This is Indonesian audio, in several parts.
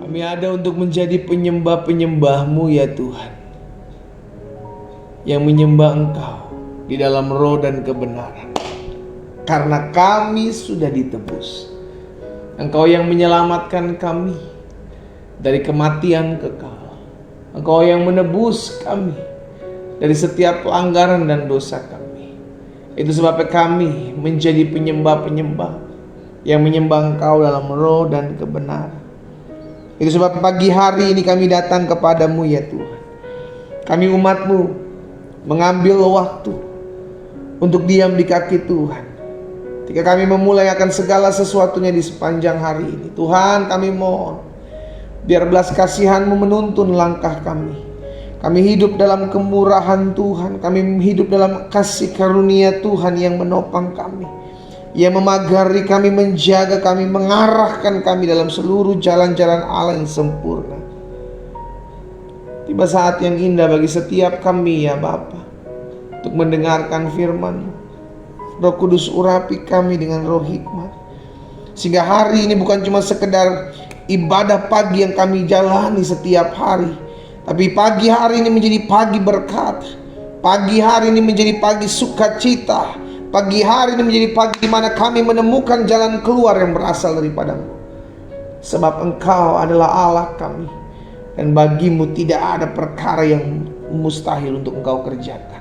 Kami ada untuk menjadi penyembah-penyembah-Mu ya Tuhan, yang menyembah Engkau di dalam roh dan kebenaran. Karena kami sudah ditebus. Engkau yang menyelamatkan kami dari kematian kekal. Engkau yang menebus kami dari setiap pelanggaran dan dosa kami. Itu sebabnya kami menjadi penyembah-penyembah yang menyembah Engkau dalam roh dan kebenaran. Itu sebab pagi hari ini kami datang kepadamu ya Tuhan. Kami umat-Mu mengambil waktu untuk diam di kaki Tuhan. Ketika kami memulai akan segala sesuatunya di sepanjang hari ini, Tuhan, kami mohon biar belas kasihan-Mu menuntun langkah kami. Kami hidup dalam kemurahan Tuhan. Kami hidup dalam kasih karunia Tuhan yang menopang kami, yang memagari kami, menjaga kami, mengarahkan kami dalam seluruh jalan-jalan Allah yang sempurna. Tiba saat yang indah bagi setiap kami ya Bapa, untuk mendengarkan firman-Mu. Roh Kudus urapi kami dengan roh hikmat, sehingga hari ini bukan cuma sekedar ibadah pagi yang kami jalani setiap hari, tapi pagi hari ini menjadi pagi berkat. Pagi hari ini menjadi pagi sukacita. Pagi hari ini menjadi pagi di mana kami menemukan jalan keluar yang berasal daripada-Mu. Sebab Engkau adalah Allah kami, dan bagi-Mu tidak ada perkara yang mustahil untuk Engkau kerjakan.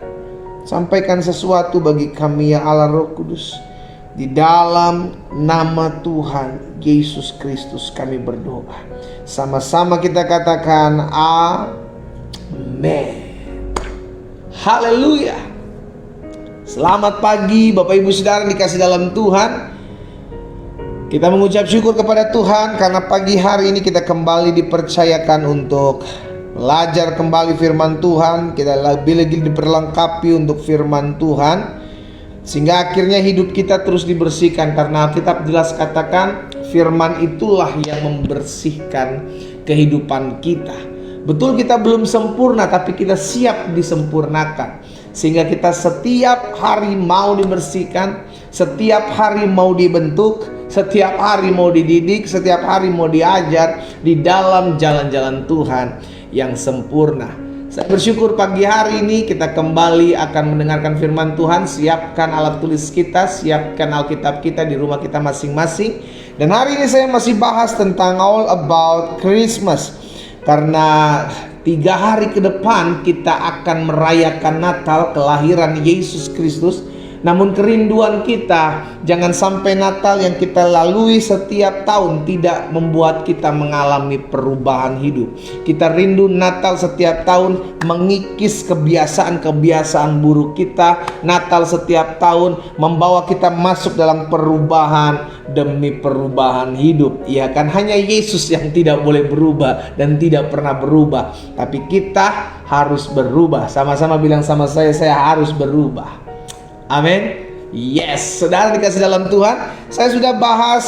Sampaikan sesuatu bagi kami ya Allah Roh Kudus. Di dalam nama Tuhan Yesus Kristus kami berdoa. Sama-sama kita katakan amin. Haleluya. Selamat pagi Bapak Ibu Saudara dikasih dalam Tuhan. Kita mengucap syukur kepada Tuhan karena pagi hari ini kita kembali dipercayakan untuk belajar kembali firman Tuhan. Kita lebih lagi diperlengkapi untuk firman Tuhan, sehingga akhirnya hidup kita terus dibersihkan. Karena Alkitab jelas katakan firman itulah yang membersihkan kehidupan kita. Betul kita belum sempurna, tapi kita siap disempurnakan. Sehingga kita setiap hari mau dibersihkan, setiap hari mau dibentuk, setiap hari mau dididik, setiap hari mau diajar di dalam jalan-jalan Tuhan yang sempurna. Saya bersyukur pagi hari ini kita kembali akan mendengarkan firman Tuhan. Siapkan alat tulis kita, siapkan Alkitab kita di rumah kita masing-masing. Dan hari ini saya masih bahas tentang all about Christmas, karena 3 hari ke depan kita akan merayakan Natal, kelahiran Yesus Kristus. Namun kerinduan kita, jangan sampai Natal yang kita lalui setiap tahun tidak membuat kita mengalami perubahan hidup. Kita rindu Natal setiap tahun mengikis kebiasaan-kebiasaan buruk kita. Natal setiap tahun membawa kita masuk dalam perubahan demi perubahan hidup. Ya kan, hanya Yesus yang tidak boleh berubah dan tidak pernah berubah. Tapi kita harus berubah. Sama-sama bilang sama saya harus berubah. Amin. Yes, saudara dikasih dalam Tuhan. Saya sudah bahas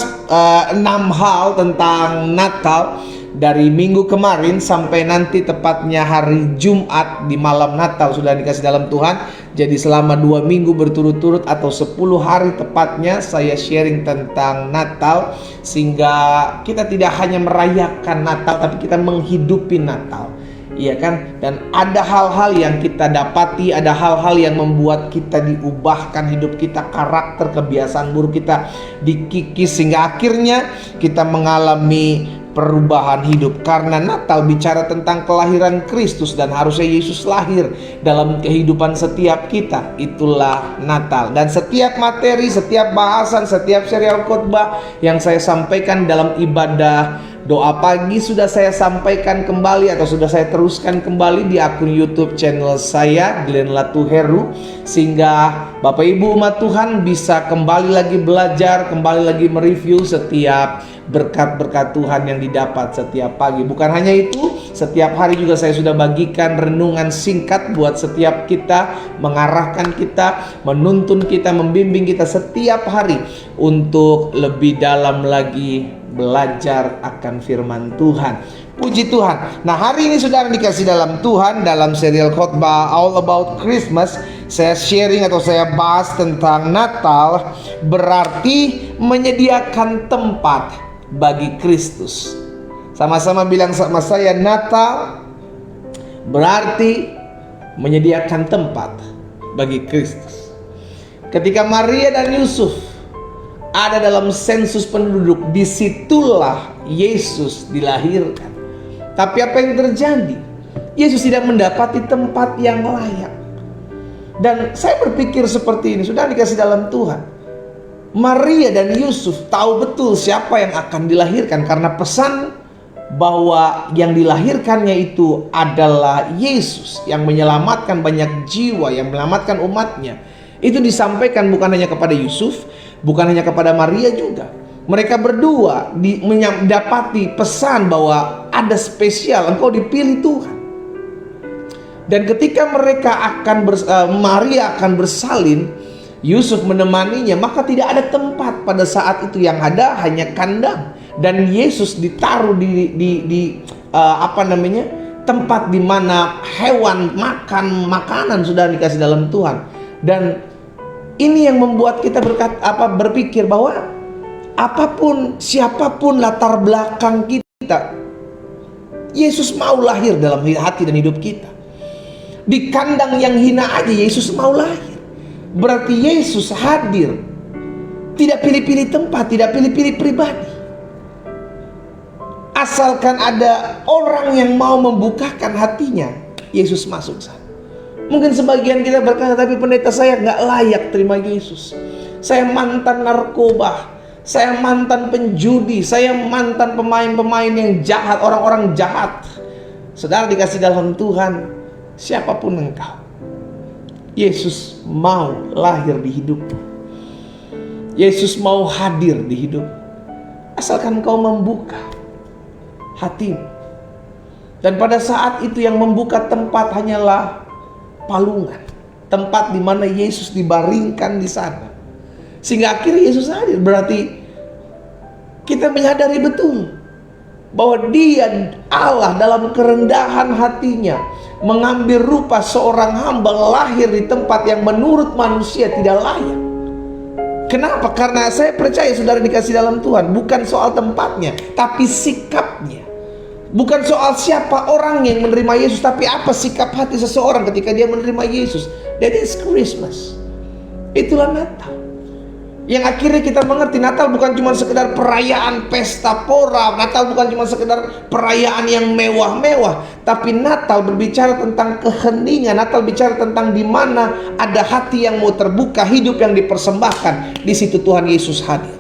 6 hal tentang Natal dari minggu kemarin sampai nanti tepatnya hari Jumat di malam Natal, sudah dikasih dalam Tuhan. Jadi selama 2 minggu berturut-turut atau 10 hari tepatnya saya sharing tentang Natal, sehingga kita tidak hanya merayakan Natal tapi kita menghidupi Natal. Iya kan? Dan ada hal-hal yang kita dapati, ada hal-hal yang membuat kita diubahkan hidup kita, karakter, kebiasaan buruk kita dikikis, sehingga akhirnya kita mengalami perubahan hidup. Karena Natal bicara tentang kelahiran Kristus dan harusnya Yesus lahir dalam kehidupan setiap kita. Itulah Natal. Dan setiap materi, setiap bahasan, setiap serial khotbah yang saya sampaikan dalam ibadah doa pagi sudah saya sampaikan kembali atau sudah saya teruskan kembali di akun YouTube channel saya, Glenn Latuheru, sehingga Bapak Ibu umat Tuhan bisa kembali lagi belajar, kembali lagi mereview setiap berkat-berkat Tuhan yang didapat setiap pagi. Bukan hanya itu, setiap hari juga saya sudah bagikan renungan singkat buat setiap kita, mengarahkan kita, menuntun kita, membimbing kita setiap hari untuk lebih dalam lagi belajar akan firman Tuhan. Puji Tuhan. Nah, hari ini saudara dikasih dalam Tuhan, dalam serial khotbah All About Christmas, saya sharing atau saya bahas tentang Natal berarti menyediakan tempat bagi Kristus. Sama-sama bilang sama saya, Natal berarti menyediakan tempat bagi Kristus. Ketika Maria dan Yusuf ada dalam sensus penduduk, disitulah Yesus dilahirkan. Tapi apa yang terjadi? Yesus tidak mendapati tempat yang layak. Dan saya berpikir seperti ini, sudah dikasih dalam Tuhan, Maria dan Yusuf tahu betul siapa yang akan dilahirkan, karena pesan bahwa yang dilahirkannya itu adalah Yesus yang menyelamatkan banyak jiwa, yang menyelamatkan umatnya. Itu disampaikan bukan hanya kepada Yusuf, bukan hanya kepada Maria juga. Mereka berdua mendapati pesan bahwa ada spesial, engkau dipilih Tuhan. Dan ketika Maria akan bersalin, Yusuf menemaninya, maka tidak ada tempat pada saat itu, yang ada hanya kandang. Dan Yesus ditaruh di tempat di mana hewan makan makanan sudah dikasih dalam Tuhan. Dan ini yang membuat kita berpikir bahwa siapapun latar belakang kita, Yesus mau lahir dalam hati dan hidup kita. Di kandang yang hina aja Yesus mau lahir. Berarti Yesus hadir, tidak pilih-pilih tempat, tidak pilih-pilih pribadi. Asalkan ada orang yang mau membukakan hatinya, Yesus masuk sana. Mungkin sebagian kita berkata, tapi pendeta, saya nggak layak terima Yesus. Saya mantan narkoba, saya mantan penjudi, saya mantan pemain-pemain yang jahat, orang-orang jahat. Saudara dikasih dalam Tuhan, siapapun engkau, Yesus mau lahir di hidupmu. Yesus mau hadir di hidupmu. Asalkan kau membuka hatimu. Dan pada saat itu yang membuka tempat hanyalah palungan, tempat di mana Yesus dibaringkan di sana, sehingga akhirnya Yesus hadir. Berarti kita menyadari betul bahwa Dia, Allah, dalam kerendahan hatinya mengambil rupa seorang hamba, lahir di tempat yang menurut manusia tidak layak. Kenapa? Karena saya percaya saudara dikasih dalam Tuhan, bukan soal tempatnya, tapi sikapnya. Bukan soal siapa orang yang menerima Yesus, tapi apa sikap hati seseorang ketika dia menerima Yesus. That is Christmas. Itulah Natal. Yang akhirnya kita mengerti Natal bukan cuma sekedar perayaan pesta pora, Natal bukan cuma sekedar perayaan yang mewah-mewah, tapi Natal berbicara tentang keheningan. Natal bicara tentang di mana ada hati yang mau terbuka, hidup yang dipersembahkan. Di situ Tuhan Yesus hadir.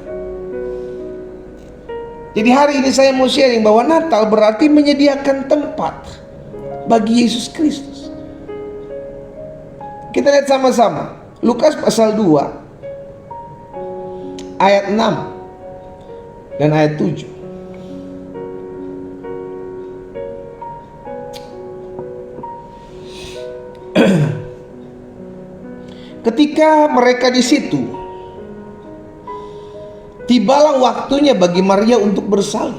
Jadi hari ini saya mau sharing bahwa Natal berarti menyediakan tempat bagi Yesus Kristus. Kita lihat sama-sama Lukas pasal 2 ayat 6 dan ayat 7. Ketika mereka di situ, tibalah waktunya bagi Maria untuk bersalin.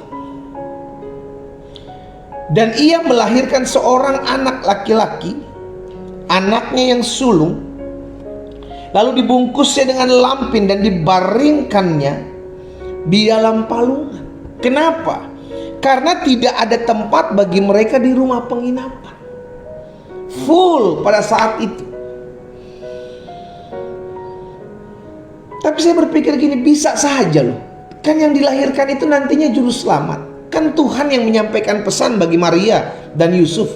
Dan ia melahirkan seorang anak laki-laki, anaknya yang sulung. Lalu dibungkusnya dengan lampin dan dibaringkannya di dalam palungan. Kenapa? Karena tidak ada tempat bagi mereka di rumah penginapan. Full pada saat itu. Tapi saya berpikir gini, bisa saja loh. Kan yang dilahirkan itu nantinya juru selamat. Kan Tuhan yang menyampaikan pesan bagi Maria dan Yusuf.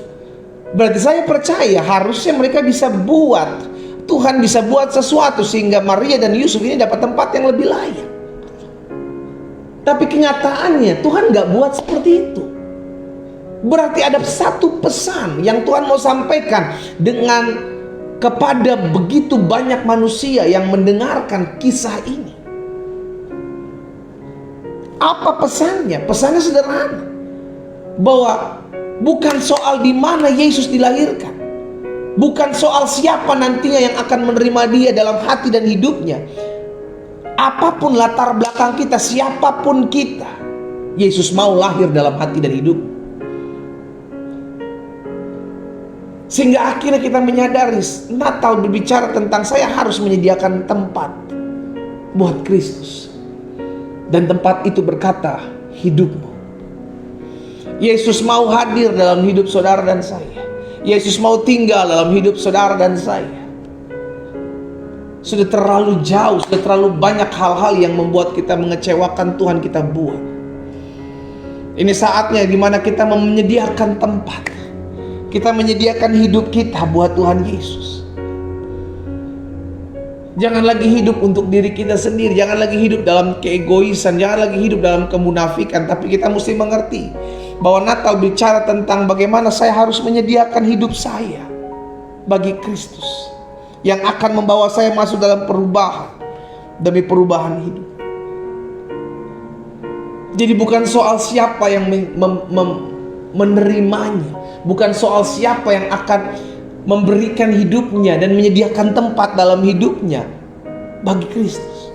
Berarti saya percaya harusnya mereka bisa buat, Tuhan bisa buat sesuatu sehingga Maria dan Yusuf ini dapat tempat yang lebih layak. Tapi kenyataannya Tuhan gak buat seperti itu. Berarti ada satu pesan yang Tuhan mau sampaikan kepada begitu banyak manusia yang mendengarkan kisah ini. Apa pesannya? Pesannya sederhana, bahwa bukan soal di mana Yesus dilahirkan, bukan soal siapa nantinya yang akan menerima Dia dalam hati dan hidupnya. Apapun latar belakang kita, siapapun kita, Yesus mau lahir dalam hati dan hidup. Sehingga akhirnya kita menyadari Natal berbicara tentang saya harus menyediakan tempat buat Kristus. Dan tempat itu berkata, hidupmu. Yesus mau hadir dalam hidup saudara dan saya. Yesus mau tinggal dalam hidup saudara dan saya. Sudah terlalu jauh, sudah terlalu banyak hal-hal yang membuat kita mengecewakan Tuhan kita buang. Ini saatnya dimana kita menyediakan tempat. Kita menyediakan hidup kita buat Tuhan Yesus. Jangan lagi hidup untuk diri kita sendiri. Jangan lagi hidup dalam keegoisan. Jangan lagi hidup dalam kemunafikan. Tapi kita mesti mengerti bahwa Natal bicara tentang bagaimana saya harus menyediakan hidup saya bagi Kristus, yang akan membawa saya masuk dalam perubahan demi perubahan hidup. Jadi bukan soal siapa yang menerimanya, bukan soal siapa yang akan memberikan hidupnya dan menyediakan tempat dalam hidupnya bagi Kristus.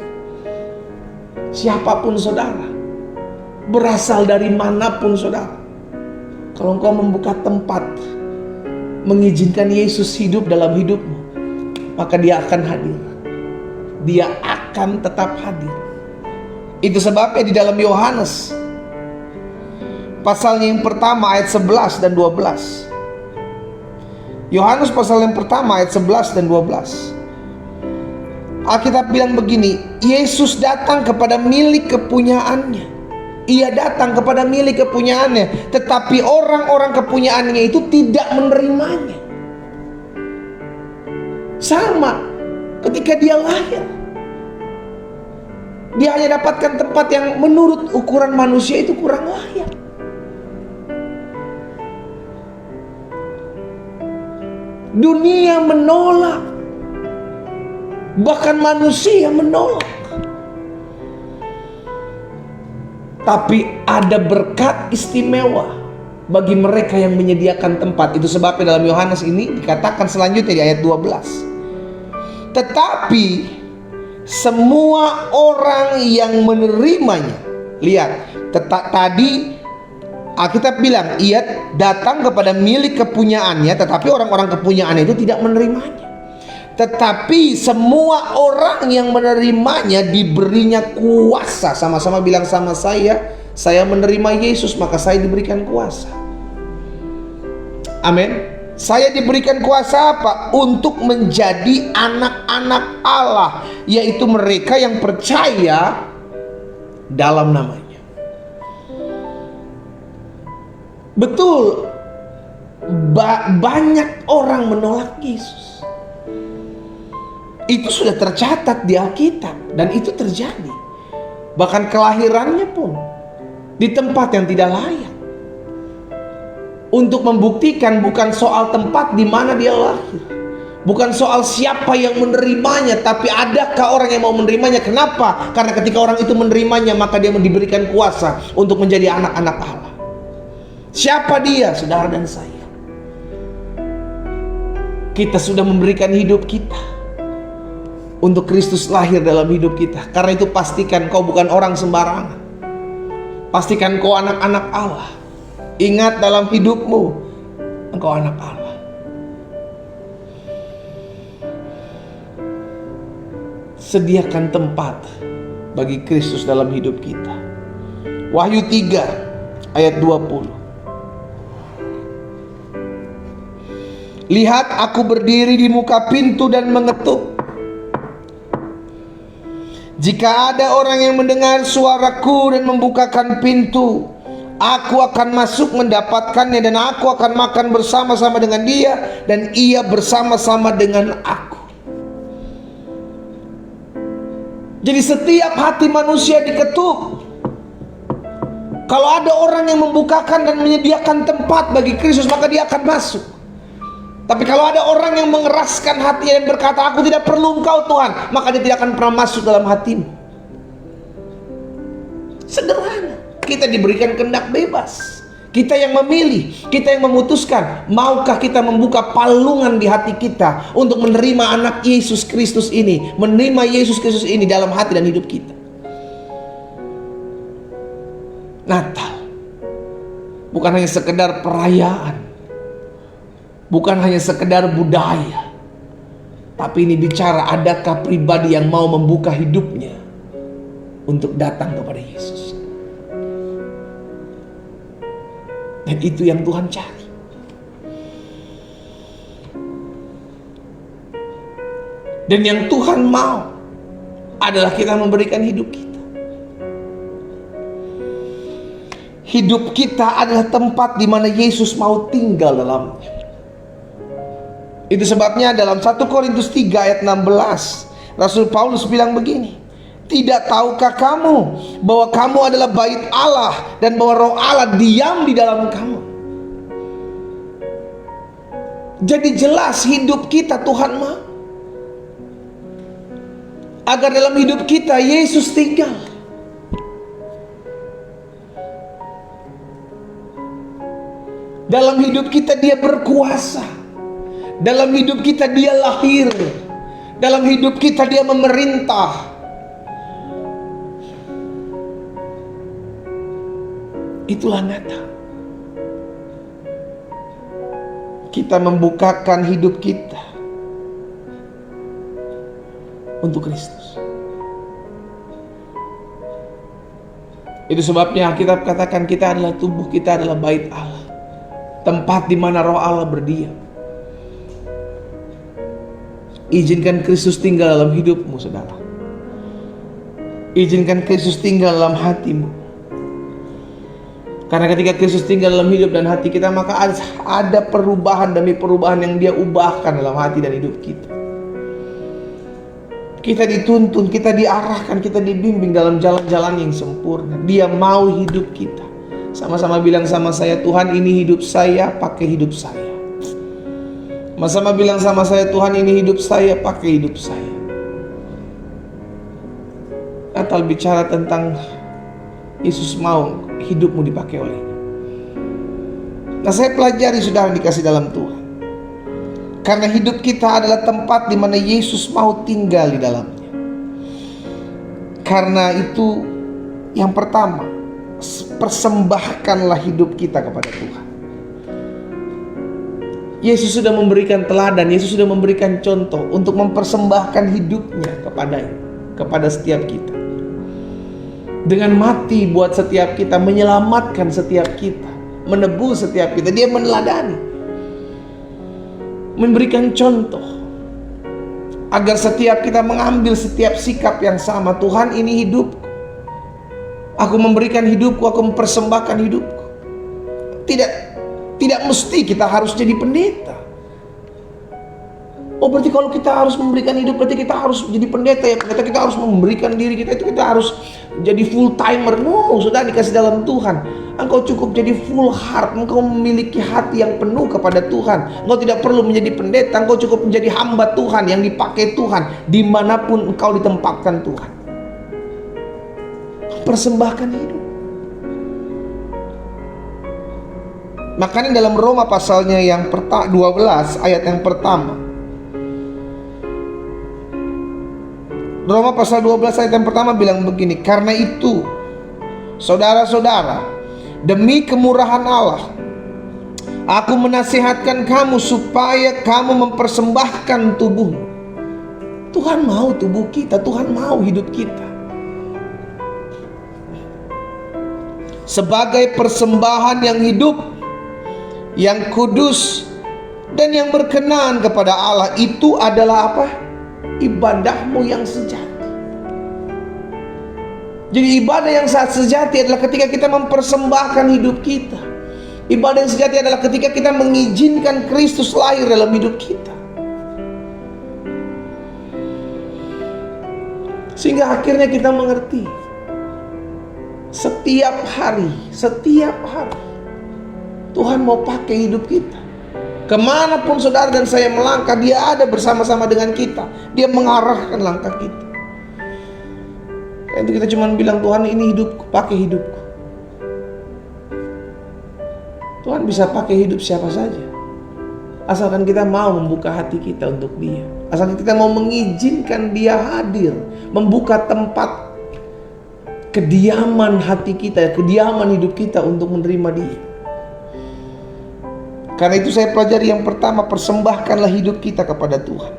Siapapun saudara, berasal dari manapun saudara, kalau engkau membuka tempat, mengizinkan Yesus hidup dalam hidupmu, maka Dia akan hadir. Dia akan tetap hadir. Itu sebabnya di dalam Yohanes pasalnya yang pertama ayat 11 dan 12. Yohanes pasal yang pertama ayat 11 dan 12. Alkitab bilang begini, Yesus datang kepada milik kepunyaannya. Ia datang kepada milik kepunyaannya, tetapi orang-orang kepunyaannya itu tidak menerimanya. Sama ketika Dia lahir, Dia hanya dapatkan tempat yang menurut ukuran manusia itu kurang layak. Dunia menolak, bahkan manusia menolak. Tapi ada berkat istimewa bagi mereka yang menyediakan tempat. Itu sebabnya dalam Yohanes ini dikatakan selanjutnya di ayat 12. Tetapi semua orang yang menerimanya, lihat, tadi Alkitab bilang ia datang kepada milik kepunyaannya, tetapi orang-orang kepunyaannya itu tidak menerimanya. Tetapi semua orang yang menerimanya diberinya kuasa. Sama-sama bilang sama saya menerima Yesus, maka saya diberikan kuasa. Amin. Saya diberikan kuasa apa? Untuk menjadi anak-anak Allah, yaitu mereka yang percaya dalam namanya. Betul, banyak orang menolak Yesus. Itu sudah tercatat di Alkitab, dan itu terjadi. Bahkan kelahirannya pun di tempat yang tidak layak. Untuk membuktikan bukan soal tempat di mana dia lahir, bukan soal siapa yang menerimanya, tapi adakah orang yang mau menerimanya. Kenapa? Karena ketika orang itu menerimanya, maka dia diberikan kuasa untuk menjadi anak-anak Allah. Siapa dia? Saudara dan saya. Kita sudah memberikan hidup kita untuk Kristus lahir dalam hidup kita. Karena itu pastikan kau bukan orang sembarangan. Pastikan kau anak-anak Allah. Ingat dalam hidupmu, engkau anak Allah. Sediakan tempat bagi Kristus dalam hidup kita. Wahyu 3 ayat 20. Lihat, aku berdiri di muka pintu dan mengetuk. Jika ada orang yang mendengar suaraku dan membukakan pintu, aku akan masuk mendapatkannya, dan aku akan makan bersama-sama dengan dia, dan ia bersama-sama dengan aku. Jadi setiap hati manusia diketuk. Kalau ada orang yang membukakan dan menyediakan tempat bagi Kristus, maka dia akan masuk. Tapi kalau ada orang yang mengeraskan hatinya dan berkata, aku tidak perlu engkau Tuhan, maka dia tidak akan pernah masuk dalam hatimu. Sederhana. Kita diberikan kehendak bebas. Kita yang memilih, kita yang memutuskan. Maukah kita membuka palungan di hati kita untuk menerima anak Yesus Kristus ini, menerima Yesus Kristus ini dalam hati dan hidup kita. Natal bukan hanya sekedar perayaan, bukan hanya sekedar budaya, tapi ini bicara adakah pribadi yang mau membuka hidupnya untuk datang kepada Yesus. Dan itu yang Tuhan cari. Dan yang Tuhan mau adalah kita memberikan hidup kita. Hidup kita adalah tempat di mana Yesus mau tinggal dalamnya. Itu sebabnya dalam 1 Korintus 3 ayat 16, Rasul Paulus bilang begini, tidak tahukah kamu bahwa kamu adalah bait Allah dan bahwa Roh Allah diam di dalam kamu? Jadi jelas hidup kita Tuhan mau agar dalam hidup kita Yesus tinggal. Dalam hidup kita Dia berkuasa. Dalam hidup kita Dia lahir. Dalam hidup kita Dia memerintah. Itulah Natal. Kita membukakan hidup kita untuk Kristus. Itu sebabnya Alkitab katakan kita adalah tubuh, kita adalah bait Allah. Tempat di mana Roh Allah berdiam. Izinkan Kristus tinggal dalam hidupmu, saudara. Izinkan Kristus tinggal dalam hatimu. Karena ketika Kristus tinggal dalam hidup dan hati kita, maka ada perubahan demi perubahan yang Dia ubahkan dalam hati dan hidup kita. Kita dituntun, kita diarahkan, kita dibimbing dalam jalan-jalan yang sempurna. Dia mau hidup kita. Sama-sama bilang sama saya, Tuhan ini hidup saya, pakai hidup saya. Sama-sama bilang sama saya, Tuhan ini hidup saya, pakai hidup saya. Natal bicara tentang Yesus mau hidupmu dipakai olehnya. Nah, saya pelajari saudara dikasih dalam Tuhan. Karena hidup kita adalah tempat di mana Yesus mau tinggal di dalamnya. Karena itu yang pertama, persembahkanlah hidup kita kepada Tuhan. Yesus sudah memberikan teladan, Yesus sudah memberikan contoh untuk mempersembahkan hidupnya kepada setiap kita. Dengan mati buat setiap kita, menyelamatkan setiap kita, menebus setiap kita. Dia meneladani, memberikan contoh agar setiap kita mengambil setiap sikap yang sama. Tuhan ini hidupku, aku memberikan hidupku, aku mempersembahkan hidupku. Tidak mesti kita harus jadi pendeta. Oh, berarti kalau kita harus memberikan hidup, berarti kita harus jadi pendeta ya? Pendeta kita harus memberikan diri kita, itu kita harus jadi full timer. No, sudah dikasih dalam Tuhan. Engkau cukup jadi full heart. Engkau memiliki hati yang penuh kepada Tuhan. Engkau tidak perlu menjadi pendeta. Engkau cukup menjadi hamba Tuhan yang dipakai Tuhan dimanapun engkau ditempatkan Tuhan. Persembahkan hidup. Makanya dalam Roma pasalnya yang 12 ayat yang pertama, Roma pasal 12 ayat yang pertama bilang begini, karena itu saudara-saudara, demi kemurahan Allah, aku menasihatkan kamu supaya kamu mempersembahkan tubuhmu. Tuhan mau tubuh kita, Tuhan mau hidup kita sebagai persembahan yang hidup, yang kudus, dan yang berkenan kepada Allah. Itu adalah apa? Ibadahmu yang sejati. Jadi ibadah yang sejati adalah ketika kita mempersembahkan hidup kita. Ibadah yang sejati adalah ketika kita mengizinkan Kristus lahir dalam hidup kita, sehingga akhirnya kita mengerti setiap hari Tuhan mau pakai hidup kita. Kemanapun saudara dan saya melangkah, Dia ada bersama-sama dengan kita. Dia mengarahkan langkah kita. Itu kita cuma bilang, Tuhan ini hidupku, pakai hidupku. Tuhan bisa pakai hidup siapa saja, asalkan kita mau membuka hati kita untuk Dia. Asalkan kita mau mengizinkan Dia hadir, membuka tempat kediaman hati kita, kediaman hidup kita untuk menerima Dia. Karena itu saya pelajari yang pertama, persembahkanlah hidup kita kepada Tuhan.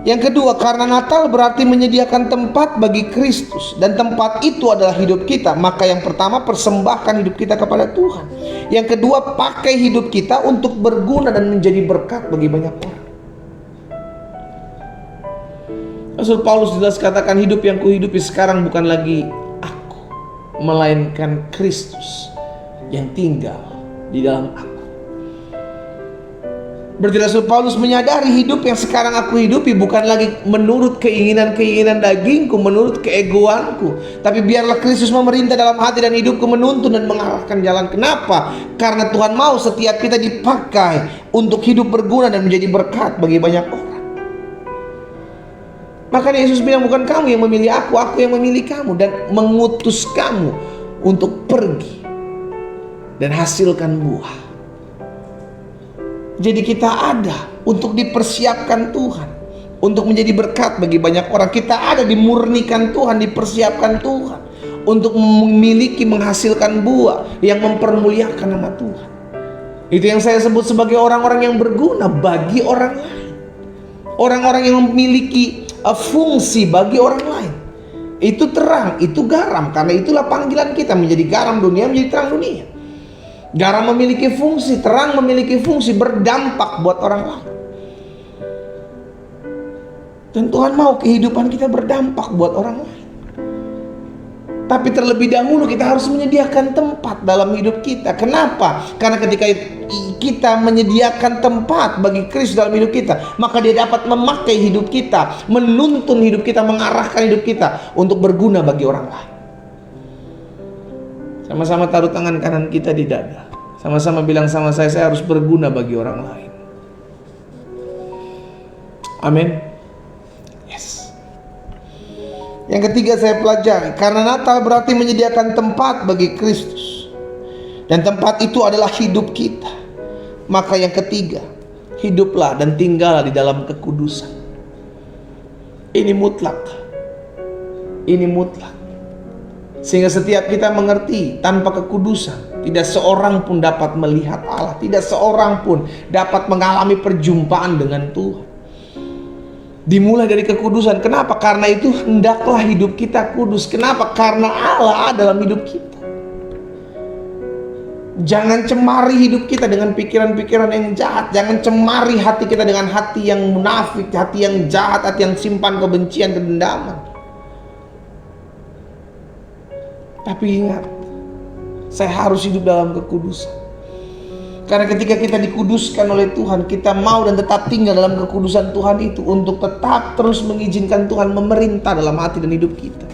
Yang kedua, karena Natal berarti menyediakan tempat bagi Kristus, dan tempat itu adalah hidup kita. Maka yang pertama, persembahkan hidup kita kepada Tuhan. Yang kedua, pakai hidup kita untuk berguna dan menjadi berkat bagi banyak orang. Rasul Paulus jelas katakan, hidup yang kuhidupi sekarang bukan lagi aku, melainkan Kristus yang tinggal di dalam aku. Berarti Rasul Paulus menyadari hidup yang sekarang aku hidupi bukan lagi menurut keinginan-keinginan dagingku, menurut keegoanku, tapi biarlah Kristus memerintah dalam hati dan hidupku, menuntun dan mengarahkan jalan. Kenapa? Karena Tuhan mau setiap kita dipakai untuk hidup berguna dan menjadi berkat bagi banyak orang. Makanya Yesus bilang, bukan kamu yang memilih aku yang memilih kamu dan mengutus kamu untuk pergi dan hasilkan buah. Jadi kita ada untuk dipersiapkan Tuhan, untuk menjadi berkat bagi banyak orang. Kita ada dimurnikan Tuhan, dipersiapkan Tuhan untuk memiliki, menghasilkan buah yang mempermuliakan nama Tuhan. Itu yang saya sebut sebagai orang-orang yang berguna bagi orang lain. Orang-orang yang memiliki fungsi bagi orang lain. Itu terang, itu garam. Karena itulah panggilan kita menjadi garam dunia, menjadi terang dunia. Garam memiliki fungsi, terang memiliki fungsi, berdampak buat orang lain. Dan Tuhan mau kehidupan kita berdampak buat orang lain. Tapi terlebih dahulu kita harus menyediakan tempat dalam hidup kita. Kenapa? Karena ketika kita menyediakan tempat bagi Kristus dalam hidup kita, maka Dia dapat memakai hidup kita, menuntun hidup kita, mengarahkan hidup kita untuk berguna bagi orang lain. Sama-sama taruh tangan kanan kita di dada. Sama-sama bilang sama saya harus berguna bagi orang lain. Amin. Yes. Yang ketiga saya pelajari, karena Natal berarti menyediakan tempat bagi Kristus, dan tempat itu adalah hidup kita. Maka yang ketiga, hiduplah dan tinggallah di dalam kekudusan. Ini mutlak. Ini mutlak. Sehingga setiap kita mengerti, tanpa kekudusan tidak seorang pun dapat melihat Allah, tidak seorang pun dapat mengalami perjumpaan dengan Tuhan. Dimulai dari kekudusan. Kenapa? Karena itu hendaklah hidup kita kudus. Kenapa? Karena Allah ada dalam hidup kita. Jangan cemari hidup kita dengan pikiran-pikiran yang jahat. Jangan cemari hati kita dengan hati yang munafik, hati yang jahat, hati yang simpan kebencian, kedendaman. Tapi ingat, saya harus hidup dalam kekudusan. Karena ketika kita dikuduskan oleh Tuhan, kita mau dan tetap tinggal dalam kekudusan Tuhan itu, untuk tetap terus mengizinkan Tuhan memerintah dalam hati dan hidup kita.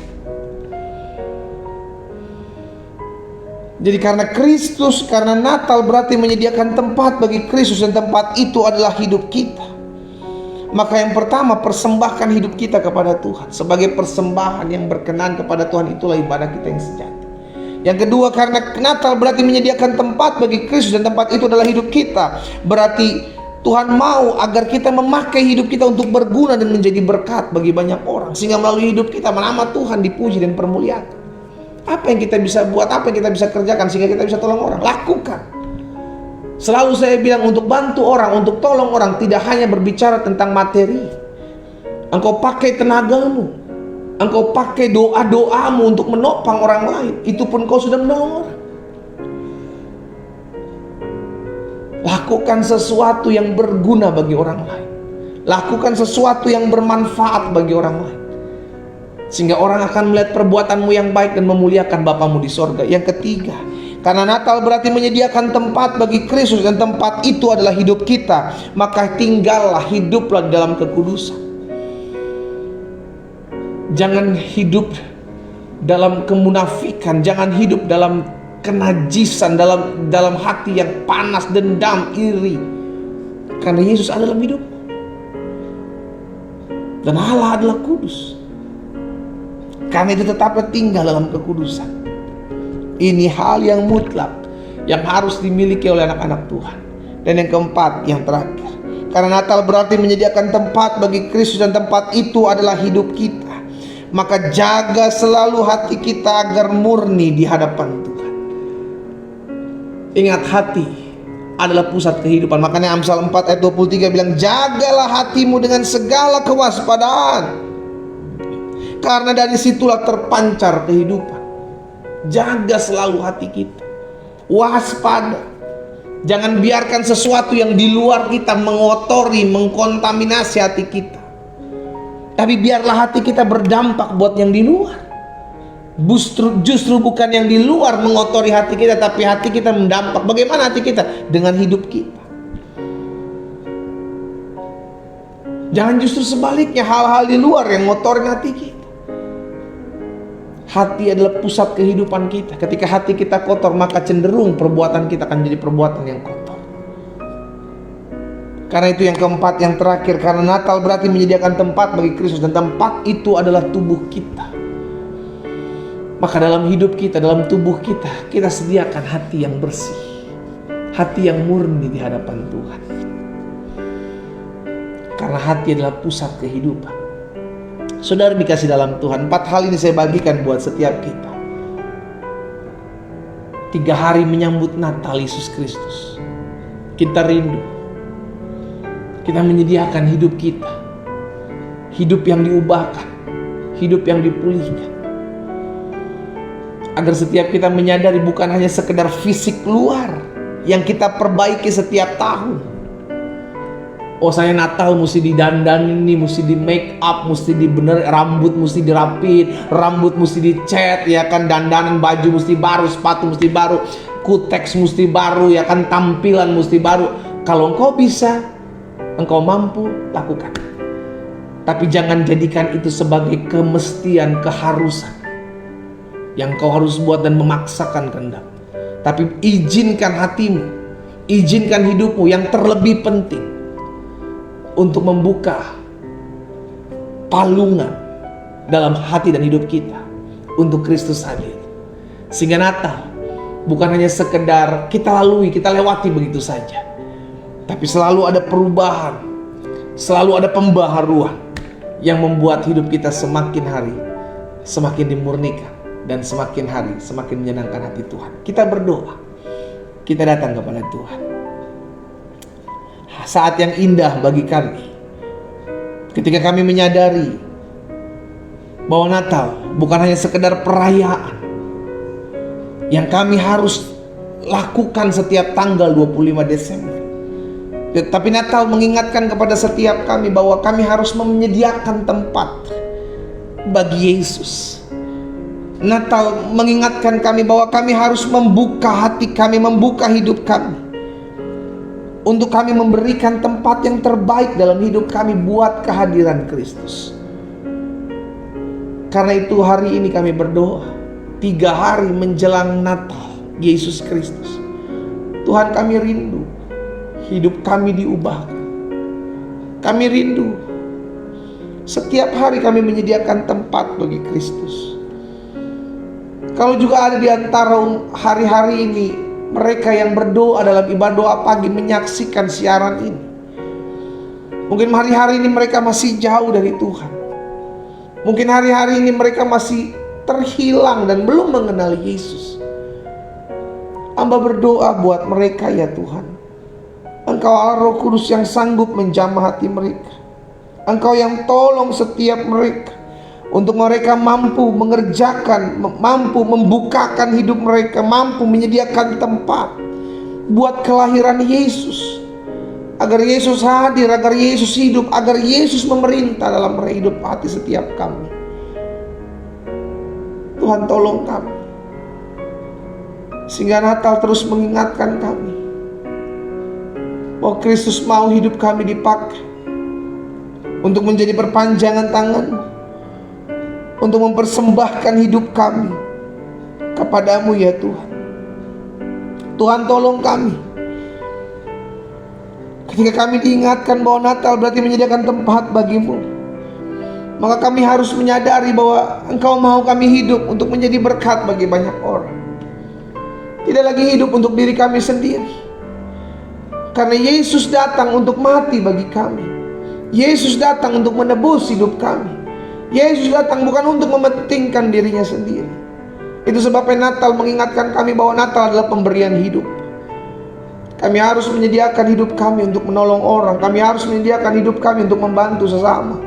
Jadi karena Kristus, karena Natal berarti menyediakan tempat bagi Kristus, dan tempat itu adalah hidup kita. Maka yang pertama, persembahkan hidup kita kepada Tuhan sebagai persembahan yang berkenan kepada Tuhan. Itulah ibadah kita yang sejati. Yang kedua, karena Natal berarti menyediakan tempat bagi Kristus, dan tempat itu adalah hidup kita. Berarti Tuhan mau agar kita memakai hidup kita untuk berguna dan menjadi berkat bagi banyak orang, sehingga melalui hidup kita nama Tuhan dipuji dan permuliakan. Apa yang kita bisa buat, apa yang kita bisa kerjakan sehingga kita bisa tolong orang, lakukan. Selalu saya bilang, untuk bantu orang, untuk tolong orang, tidak hanya berbicara tentang materi. Engkau pakai tenagamu, engkau pakai doa-doamu untuk menopang orang lain, itu pun kau sudah menolong orang. Lakukan sesuatu yang berguna bagi orang lain. Lakukan sesuatu yang bermanfaat bagi orang lain, sehingga orang akan melihat perbuatanmu yang baik dan memuliakan Bapamu di sorga. Yang ketiga, karena Natal berarti menyediakan tempat bagi Kristus, dan tempat itu adalah hidup kita, maka tinggallah, hiduplah dalam kekudusan. Jangan hidup dalam kemunafikan, jangan hidup dalam kenajisan, dalam hati yang panas, dendam, iri. Karena Yesus ada dalam hidup, dan Allah adalah kudus. Karena itu tetaplah tinggal dalam kekudusan. Ini hal yang mutlak yang harus dimiliki oleh anak-anak Tuhan. Dan yang keempat, yang terakhir, karena Natal berarti menyediakan tempat bagi Kristus, dan tempat itu adalah hidup kita, maka jaga selalu hati kita agar murni di hadapan Tuhan. Ingat, hati adalah pusat kehidupan. Makanya Amsal 4 ayat 23 bilang, jagalah hatimu dengan segala kewaspadaan, karena dari situlah terpancar kehidupan. Jaga selalu hati kita, waspada. Jangan biarkan sesuatu yang di luar kita mengotori, mengkontaminasi hati kita. Tapi biarlah hati kita berdampak buat yang di luar. Justru bukan yang di luar mengotori hati kita, tapi hati kita mendampak. Bagaimana hati kita? Dengan hidup kita. Jangan justru sebaliknya, hal-hal di luar yang ngotorin hati kita. Hati adalah pusat kehidupan kita. Ketika hati kita kotor, maka cenderung perbuatan kita akan jadi perbuatan yang kotor. Karena itu yang keempat, yang terakhir, karena Natal berarti menyediakan tempat bagi Kristus, dan tempat itu adalah tubuh kita. Maka dalam hidup kita, dalam tubuh kita, kita sediakan hati yang bersih, hati yang murni di hadapan Tuhan. Karena hati adalah pusat kehidupan. Saudara dikasih dalam Tuhan, 4 hal ini saya bagikan buat setiap kita. 3 hari menyambut Natal Yesus Kristus, kita rindu, kita menyediakan hidup kita, hidup yang diubahkan, hidup yang dipulihkan, agar setiap kita menyadari bukan hanya sekedar fisik luar yang kita perbaiki setiap tahun. Oh, saya Natal mesti didandan ini, mesti di make up, mesti dibener, rambut mesti dirapin, rambut mesti dicat, ya kan, dandanan, baju mesti baru, sepatu mesti baru, kutex mesti baru, ya kan, tampilan mesti baru. Kalau engkau bisa, engkau mampu, lakukan. Tapi jangan jadikan itu sebagai kemestian, keharusan yang kau harus buat dan memaksakan kehendak. Tapi izinkan hatimu, izinkan hidupmu yang terlebih penting untuk membuka palungan dalam hati dan hidup kita untuk Kristus hadir. Sehingga Natal bukan hanya sekedar kita lalui, kita lewati begitu saja, tapi selalu ada perubahan, selalu ada pembaharuan yang membuat hidup kita semakin hari semakin dimurnikan, dan semakin hari semakin menyenangkan hati Tuhan. Kita berdoa, kita datang kepada Tuhan. Saat yang indah bagi kami ketika kami menyadari bahwa Natal bukan hanya sekedar perayaan yang kami harus lakukan setiap tanggal 25 Desember. Tapi Natal mengingatkan kepada setiap kami bahwa kami harus menyediakan tempat bagi Yesus. Natal mengingatkan kami bahwa kami harus membuka hati kami, membuka hidup kami, untuk kami memberikan tempat yang terbaik dalam hidup kami buat kehadiran Kristus. Karena itu hari ini kami berdoa, 3 hari menjelang Natal Yesus Kristus, Tuhan, kami rindu hidup kami diubahkan. Kami rindu setiap hari kami menyediakan tempat bagi Kristus. Kalau juga ada di antara hari-hari ini mereka yang berdoa dalam ibadah doa pagi menyaksikan siaran ini, mungkin hari-hari ini mereka masih jauh dari Tuhan. Mungkin hari-hari ini mereka masih terhilang dan belum mengenal Yesus. Hamba berdoa buat mereka, ya Tuhan, Engkau Allah Roh Kudus yang sanggup menjamah hati mereka. Engkau yang tolong setiap mereka, untuk mereka mampu mengerjakan, mampu membukakan hidup mereka, mampu menyediakan tempat buat kelahiran Yesus, agar Yesus hadir, agar Yesus hidup, agar Yesus memerintah dalam hidup hati setiap kami. Tuhan, tolong kami, sehingga Natal terus mengingatkan kami bahwa Kristus mau hidup kami dipakai untuk menjadi perpanjangan tangan-Mu, untuk mempersembahkan hidup kami kepadamu, ya Tuhan. Tuhan, tolong kami ketika kami diingatkan bahwa Natal berarti menyediakan tempat bagimu, maka kami harus menyadari bahwa Engkau mau kami hidup untuk menjadi berkat bagi banyak orang. Tidak lagi hidup untuk diri kami sendiri, karena Yesus datang untuk mati bagi kami. Yesus datang untuk menebus hidup kami. Yesus datang bukan untuk mementingkan dirinya sendiri. Itu sebabnya Natal mengingatkan kami bahwa Natal adalah pemberian hidup. Kami harus menyediakan hidup kami untuk menolong orang. Kami harus menyediakan hidup kami untuk membantu sesama.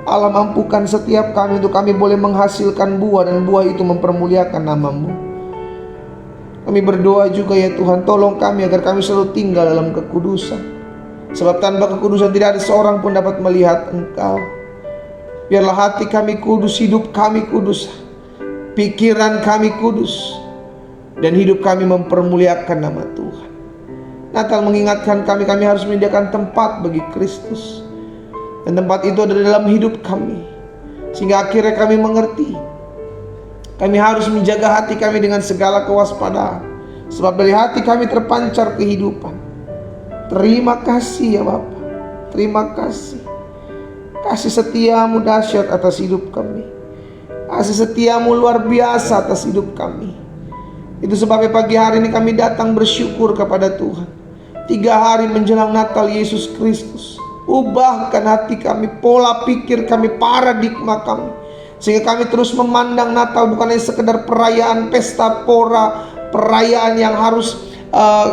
Allah, mampukan setiap kami untuk kami boleh menghasilkan buah, dan buah itu mempermuliakan nama-Mu. Kami berdoa juga ya Tuhan, tolong kami agar kami selalu tinggal dalam kekudusan. Sebab tanpa kekudusan tidak ada seorang pun dapat melihat Engkau. Biarlah hati kami kudus, hidup kami kudus, pikiran kami kudus, dan hidup kami mempermuliakan nama Tuhan. Natal mengingatkan kami harus menyediakan tempat bagi Kristus. Dan tempat itu ada dalam hidup kami, sehingga akhirnya kami mengerti kami harus menjaga hati kami dengan segala kewaspadaan. Sebab dari hati kami terpancar kehidupan. Terima kasih ya Bapa. Terima kasih. Kasih setiamu dahsyat atas hidup kami. Kasih setiamu luar biasa atas hidup kami. Itu sebabnya pagi hari ini kami datang bersyukur kepada Tuhan. 3 hari menjelang Natal Yesus Kristus, ubahkan hati kami, pola pikir kami, paradigma kami, sehingga kami terus memandang Natal bukan hanya sekedar perayaan pesta pora, perayaan yang harus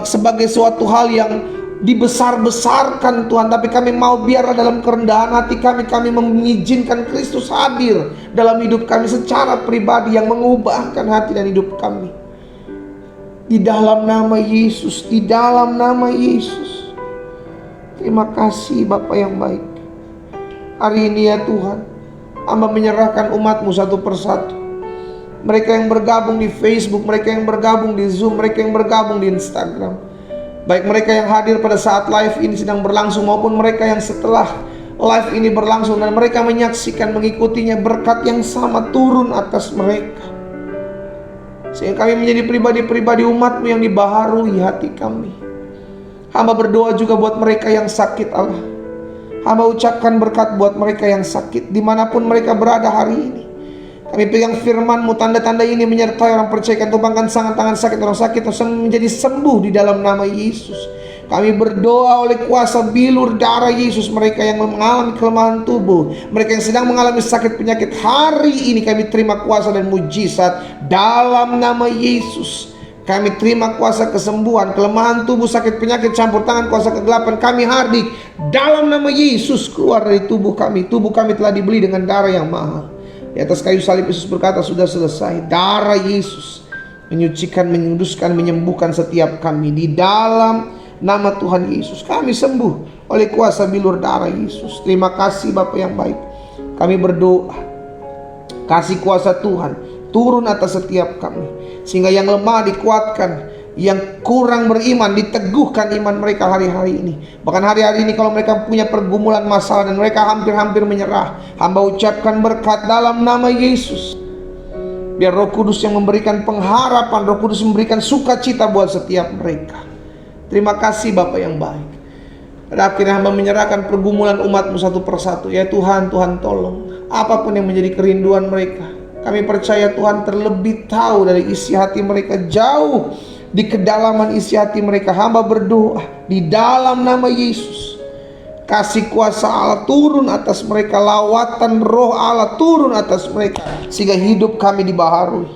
sebagai suatu hal yang dibesar-besarkan Tuhan. Tapi kami mau biarlah dalam kerendahan hati kami mengizinkan Kristus hadir dalam hidup kami secara pribadi, yang mengubahkan hati dan hidup kami. Di dalam nama Yesus, di dalam nama Yesus. Terima kasih Bapa yang baik. Hari ini ya Tuhan, Hamba menyerahkan umat-Mu satu persatu. Mereka yang bergabung di Facebook, mereka yang bergabung di Zoom, mereka yang bergabung di Instagram. Baik mereka yang hadir pada saat live ini sedang berlangsung, maupun mereka yang setelah live ini berlangsung dan mereka menyaksikan, mengikutinya, berkat yang sama turun atas mereka. Sehingga kami menjadi pribadi-pribadi umat-Mu yang dibaharui hati kami. Hamba berdoa juga buat mereka yang sakit Allah. Hamba ucapkan berkat buat mereka yang sakit dimanapun mereka berada hari ini. Kami pegang firman-Mu, tanda-tanda ini menyertai orang percaya. Tumpangkan tangan sakit orang sakit menjadi sembuh di dalam nama Yesus. Kami berdoa oleh kuasa bilur darah Yesus, mereka yang mengalami kelemahan tubuh, mereka yang sedang mengalami sakit penyakit, hari ini kami terima kuasa dan mujizat dalam nama Yesus. Kami terima kuasa kesembuhan, kelemahan tubuh, sakit penyakit, campur tangan, kuasa kegelapan. Kami hardik dalam nama Yesus keluar dari tubuh kami. Tubuh kami telah dibeli dengan darah yang mahal. Di atas kayu salib Yesus berkata, sudah selesai. Darah Yesus menyucikan, menyuduskan, menyembuhkan setiap kami. Di dalam nama Tuhan Yesus kami sembuh oleh kuasa bilur darah Yesus. Terima kasih Bapa yang baik. Kami berdoa, kasih kuasa Tuhan turun atas setiap kami, sehingga yang lemah dikuatkan, yang kurang beriman diteguhkan iman mereka hari-hari ini. Bahkan hari-hari ini kalau mereka punya pergumulan masalah dan mereka hampir-hampir menyerah, Hamba ucapkan berkat dalam nama Yesus. Biar Roh Kudus yang memberikan pengharapan, Roh Kudus memberikan sukacita buat setiap mereka. Terima kasih Bapa yang baik. Pada akhirnya Hamba menyerahkan pergumulan umat-Mu satu persatu. Ya Tuhan, Tuhan tolong apapun yang menjadi kerinduan mereka. Kami percaya Tuhan terlebih tahu dari isi hati mereka, jauh di kedalaman isi hati mereka. Hamba berdoa di dalam nama Yesus, kasih kuasa Allah turun atas mereka, lawatan roh Allah turun atas mereka, sehingga hidup kami dibaharui.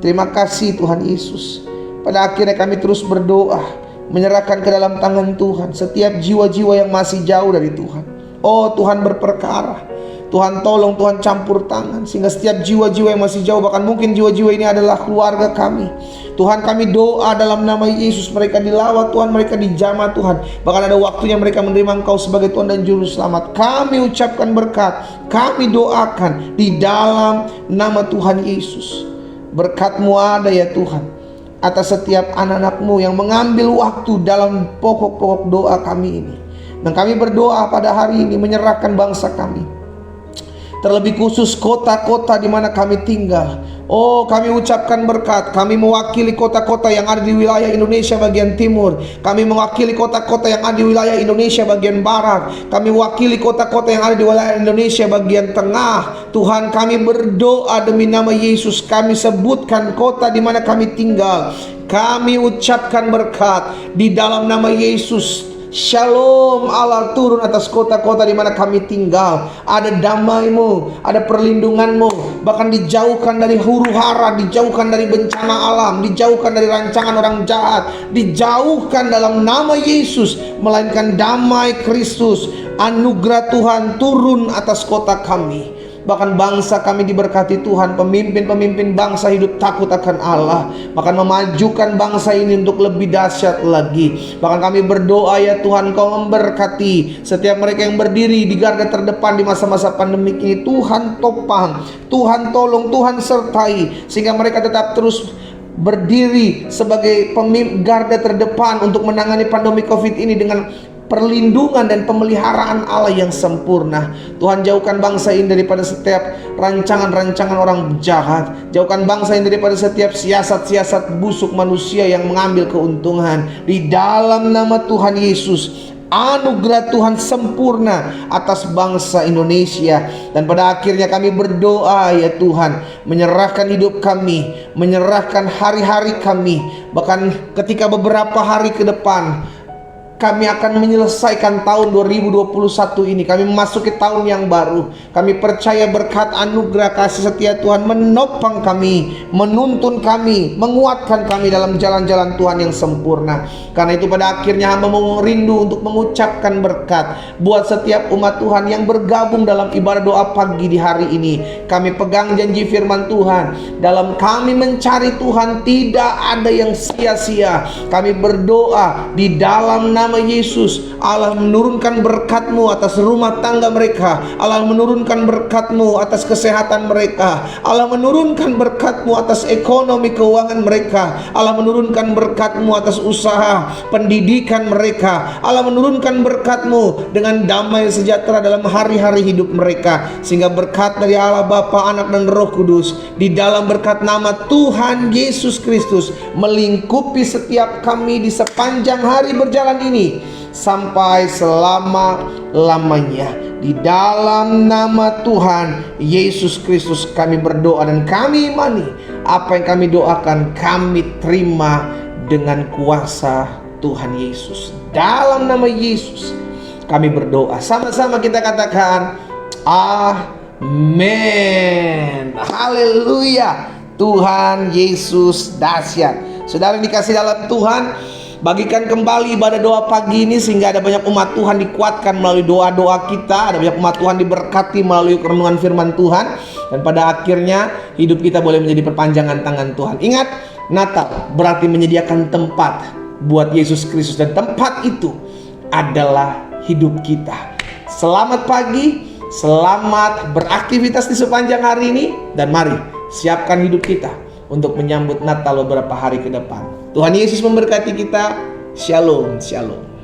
Terima kasih Tuhan Yesus. Pada akhirnya kami terus berdoa, menyerahkan ke dalam tangan Tuhan setiap jiwa-jiwa yang masih jauh dari Tuhan. Oh Tuhan berperkara, Tuhan tolong, Tuhan campur tangan, sehingga setiap jiwa-jiwa yang masih jauh, bahkan mungkin jiwa-jiwa ini adalah keluarga kami, Tuhan kami doa dalam nama Yesus, mereka dilawat Tuhan, mereka dijamah Tuhan, bahkan ada waktunya mereka menerima Engkau sebagai Tuhan dan Juru Selamat. Kami ucapkan berkat, kami doakan di dalam nama Tuhan Yesus. Berkat-Mu ada ya Tuhan atas setiap anak-anak-Mu yang mengambil waktu dalam pokok-pokok doa kami ini. Dan kami berdoa pada hari ini menyerahkan bangsa kami, terlebih khusus kota-kota di mana kami tinggal. Oh, kami ucapkan berkat. Kami mewakili kota-kota yang ada di wilayah Indonesia bagian timur. Kami mewakili kota-kota yang ada di wilayah Indonesia bagian barat. Kami mewakili kota-kota yang ada di wilayah Indonesia bagian tengah. Tuhan, kami berdoa demi nama Yesus. Kami sebutkan kota di mana kami tinggal. Kami ucapkan berkat di dalam nama Yesus. Shalom Allah turun atas kota-kota di mana kami tinggal. Ada damai-Mu, ada perlindungan-Mu, bahkan dijauhkan dari huru-hara, dijauhkan dari bencana alam, dijauhkan dari rancangan orang jahat, dijauhkan dalam nama Yesus. Melainkan damai Kristus, anugerah Tuhan turun atas kota kami. Bahkan bangsa kami diberkati Tuhan. Pemimpin-pemimpin bangsa hidup takut akan Allah, bahkan memajukan bangsa ini untuk lebih dahsyat lagi. Bahkan kami berdoa ya Tuhan, Kau memberkati setiap mereka yang berdiri di garda terdepan di masa-masa pandemi ini. Tuhan topang, Tuhan tolong, Tuhan sertai, sehingga mereka tetap terus berdiri sebagai pemimpin garda terdepan untuk menangani pandemi COVID ini dengan perlindungan dan pemeliharaan Allah yang sempurna. Tuhan, jauhkan bangsa ini daripada setiap rancangan-rancangan orang jahat. Jauhkan bangsa ini daripada setiap siasat-siasat busuk manusia yang mengambil keuntungan. Di dalam nama Tuhan Yesus, anugerah Tuhan sempurna atas bangsa Indonesia. Dan pada akhirnya kami berdoa ya Tuhan, menyerahkan hidup kami, menyerahkan hari-hari kami. Bahkan ketika beberapa hari ke depan kami akan menyelesaikan tahun 2021 ini, kami memasuki tahun yang baru. Kami percaya berkat anugerah kasih setia Tuhan menopang kami, menuntun kami, menguatkan kami dalam jalan-jalan Tuhan yang sempurna. Karena itu pada akhirnya hamba mau rindu untuk mengucapkan berkat buat setiap umat Tuhan yang bergabung dalam ibadah doa pagi di hari ini. Kami pegang janji firman Tuhan, dalam kami mencari Tuhan tidak ada yang sia-sia. Kami berdoa di dalam nama Yesus, Allah menurunkan berkat-Mu atas rumah tangga mereka. Allah menurunkan berkat-Mu atas kesehatan mereka. Allah menurunkan berkat-Mu atas ekonomi keuangan mereka. Allah menurunkan berkat-Mu atas usaha pendidikan mereka. Allah menurunkan berkat-Mu dengan damai sejahtera dalam hari-hari hidup mereka. Sehingga berkat dari Allah Bapa, Anak dan Roh Kudus di dalam berkat nama Tuhan Yesus Kristus melingkupi setiap kami di sepanjang hari berjalan ini sampai selama-lamanya. Di dalam nama Tuhan Yesus Kristus kami berdoa dan kami imani apa yang kami doakan kami terima dengan kuasa Tuhan Yesus. Dalam nama Yesus kami berdoa. Sama-sama kita katakan amin. Haleluya. Tuhan Yesus dahsyat. Saudara dikasih dalam Tuhan, bagikan kembali ibadah doa pagi ini sehingga ada banyak umat Tuhan dikuatkan melalui doa-doa kita. Ada banyak umat Tuhan diberkati melalui renungan firman Tuhan. Dan pada akhirnya hidup kita boleh menjadi perpanjangan tangan Tuhan. Ingat, Natal berarti menyediakan tempat buat Yesus Kristus, dan tempat itu adalah hidup kita. Selamat pagi, selamat beraktivitas di sepanjang hari ini. Dan mari siapkan hidup kita untuk menyambut Natal beberapa hari ke depan. Tuhan Yesus memberkati kita. Shalom, shalom.